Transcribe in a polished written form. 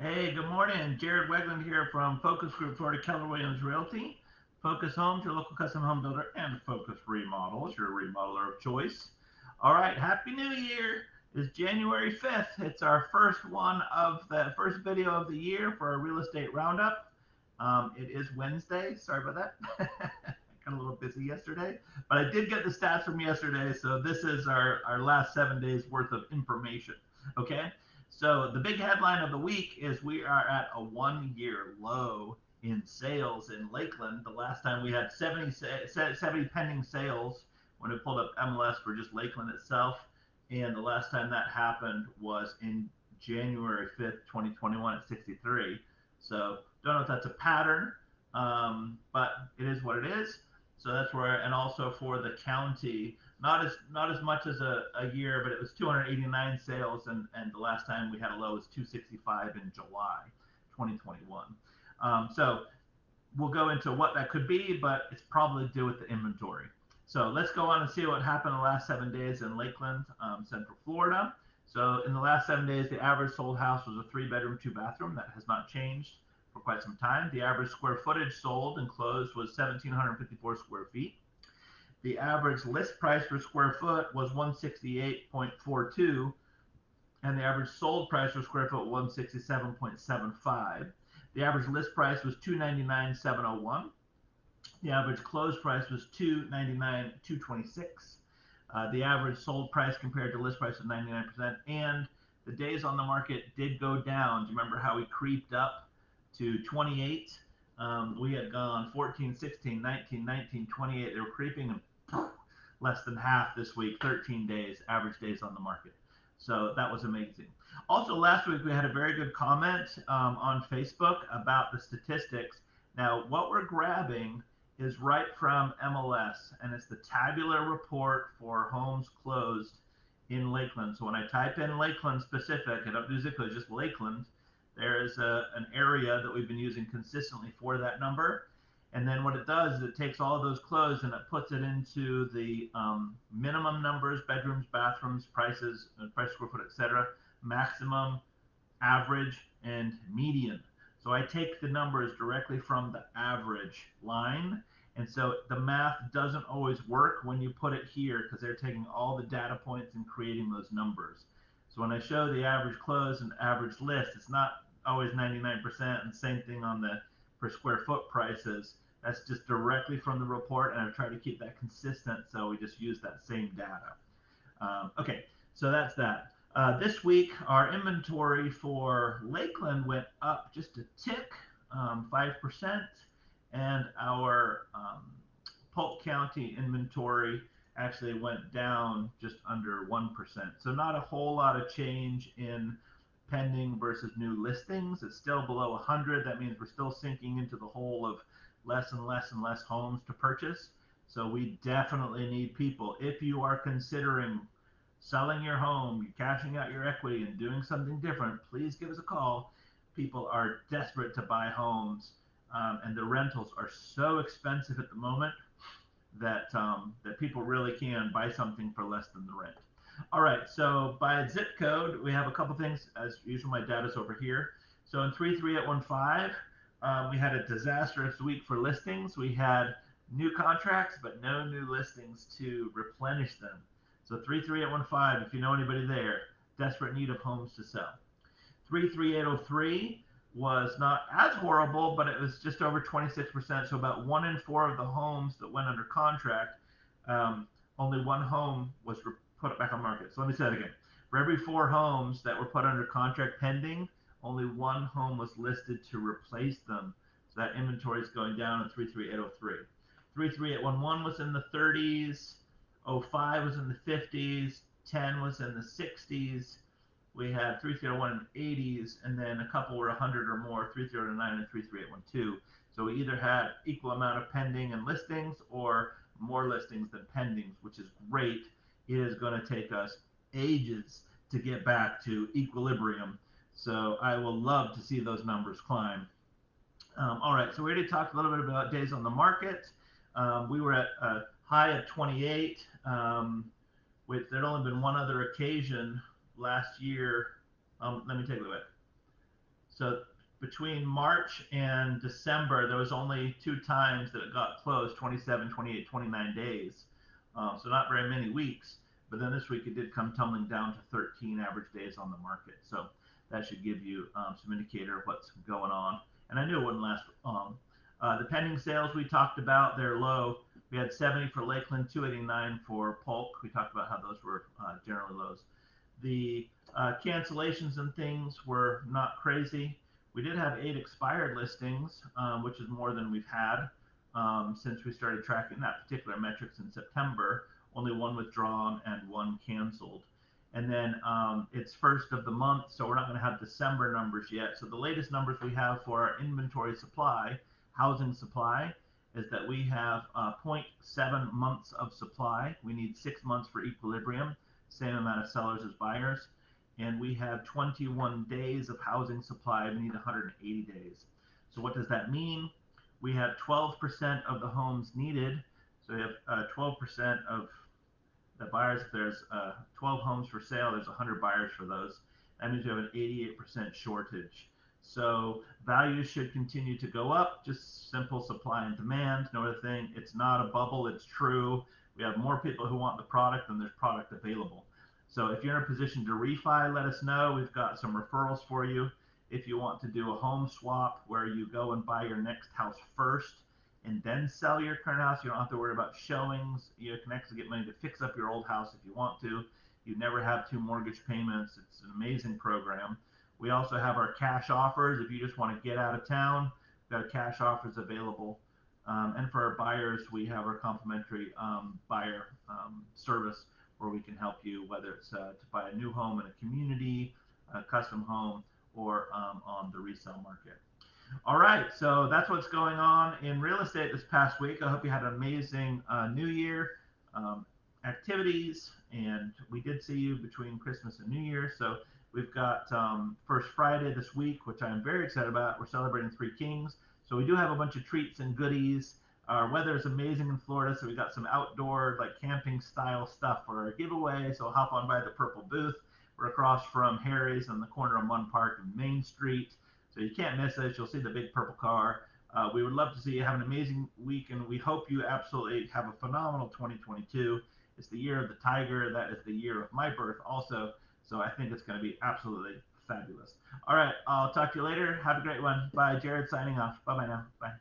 Hey, good morning. Jared Weggeland here from Focus Group Florida Keller Williams Realty. Focus Homes, your local custom home builder, and Focus Remodels, your remodeler of choice. All right, Happy New Year. It's January 5th. It's our first one of the first video of the year for our real estate roundup. It is Wednesday. Sorry about that. I got a little busy yesterday, but I did get the stats from yesterday, so this is our last 7 days worth of information. Okay. So the big headline of the week is we are at a 1 year low in sales in Lakeland. The last time we had 70 pending sales when we pulled up MLS for just Lakeland itself. And the last time that happened was in January 5th, 2021 at 63. So don't know if that's a pattern, but it is what it is. So that's where, and also for the county, not as much as a year, but it was 289 sales, and the last time we had a low was 265 in July 2021. So we'll go into what that could be, but it's probably to do with the inventory. So let's go on and see what happened the last 7 days in Lakeland, Central Florida. So in the last 7 days, the average sold house was a 3 bedroom, 2 bathroom. That has not changed for quite some time. The average square footage sold and closed was 1,754 square feet. The average list price per square foot was 168.42, and the average sold price per square foot 167.75. The average list price was 299,701. The average close price was 299,226. The average sold price compared to list price was 99%, and the days on the market did go down. Do you remember how we creeped up to 28? We had gone 14, 16, 19, 19, 28. They were creeping, and less than half this week, 13 days, average days on the market. So that was amazing. Also, last week we had a very good comment on Facebook about the statistics. Now, what we're grabbing is right from MLS, and it's the tabular report for homes closed in Lakeland. So when I type in Lakeland specific, I don't do zip code, just Lakeland, there is an area that we've been using consistently for that number. And then what it does is it takes all of those closed and it puts it into the minimum numbers, bedrooms, bathrooms, prices, price square foot, etc., maximum, average, and median. So I take the numbers directly from the average line. And so the math doesn't always work when you put it here because they're taking all the data points and creating those numbers. So when I show the average close and average list, it's not always 99%, and same thing on the per square foot prices. That's just directly from the report, and I've tried to keep that consistent, so we just use that same data. Okay, so that's that. This week, our inventory for Lakeland went up just a tick, 5%, and our Polk County inventory actually went down just under 1%. So not a whole lot of change in pending versus new listings. It's still below 100. That means we're still sinking into the hole of less and less and less homes to purchase. So we definitely need people. If you are considering selling your home, you're cashing out your equity and doing something different, please give us a call. People are desperate to buy homes, and the rentals are so expensive at the moment that people really can buy something for less than the rent. All right, so by zip code, we have a couple things. As usual, my data's over here. So in 33815, we had a disastrous week for listings. We had new contracts, but no new listings to replenish them. So 33815, if you know anybody there, desperate need of homes to sell. 33803 was not as horrible, but it was just over 26%. So about 1 in 4 of the homes that went under contract, only one home was put back on market. So let me say that again. For every 4 homes that were put under contract pending, only one home was listed to replace them. So that inventory is going down in 33803. 33811 was in the 30s. 05 was in the 50s. 10 was in the 60s. We had 3301 in the 80s, and then a couple were 100 or more, 3309 and 33812. So we either had equal amount of pending and listings or more listings than pendings, which is great. It is going to take us ages to get back to equilibrium. So I will love to see those numbers climb. All right, so we already talked a little bit about days on the market. We were at a high of 28, with there'd only been one other occasion last year. Let me take a look. So between March and December, there was only 2 times that it got closed, 27, 28, 29 days. So not very many weeks. But then this week it did come tumbling down to 13 average days on the market. So that should give you some indicator of what's going on. And I knew it wouldn't last long. The pending sales we talked about, they're low. We had 70 for Lakeland, 289 for Polk. We talked about how those were generally lows. The cancellations and things were not crazy. We did have 8 expired listings, which is more than we've had since we started tracking that particular metrics in September. Only 1 withdrawn and 1 canceled. And then it's first of the month, so we're not going to have December numbers yet. So the latest numbers we have for our inventory supply, housing supply, is that we have 0.7 months of supply. We need 6 months for equilibrium, same amount of sellers as buyers. And we have 21 days of housing supply. We need 180 days. So what does that mean? We have 12% of the homes needed. So we have 12% of the buyers. If there's 12 homes for sale, there's 100 buyers for those. That means we have an 88% shortage. So values should continue to go up, just simple supply and demand. No other thing. It's not a bubble, it's true. We have more people who want the product than there's product available. So if you're in a position to refi, let us know. We've got some referrals for you. If you want to do a home swap where you go and buy your next house first and then sell your current house, you don't have to worry about showings. You can actually get money to fix up your old house if you want to. You never have 2 mortgage payments. It's an amazing program. We also have our cash offers. If you just want to get out of town, we've got cash offers available. And for our buyers, we have our complimentary buyer service where we can help you, whether it's to buy a new home in a community, a custom home, or on the resale market. All right, so that's what's going on in real estate this past week. I hope you had an amazing New Year activities, and we did see you between Christmas and New Year. So we've got First Friday this week, which I'm very excited about. We're celebrating 3 Kings. So we do have a bunch of treats and goodies. Our weather is amazing in Florida, so we got some outdoor, like camping style stuff for our giveaway. So hop on by the Purple booth. We're across from Harry's on the corner of Munn Park and Main Street. So you can't miss us. You'll see the big purple car. We would love to see you have an amazing week, and we hope you absolutely have a phenomenal 2022. It's the year of the tiger. That is the year of my birth also. So I think it's going to be absolutely fabulous. All right, I'll talk to you later. Have a great one. Bye. Jared signing off. Bye-bye now. Bye.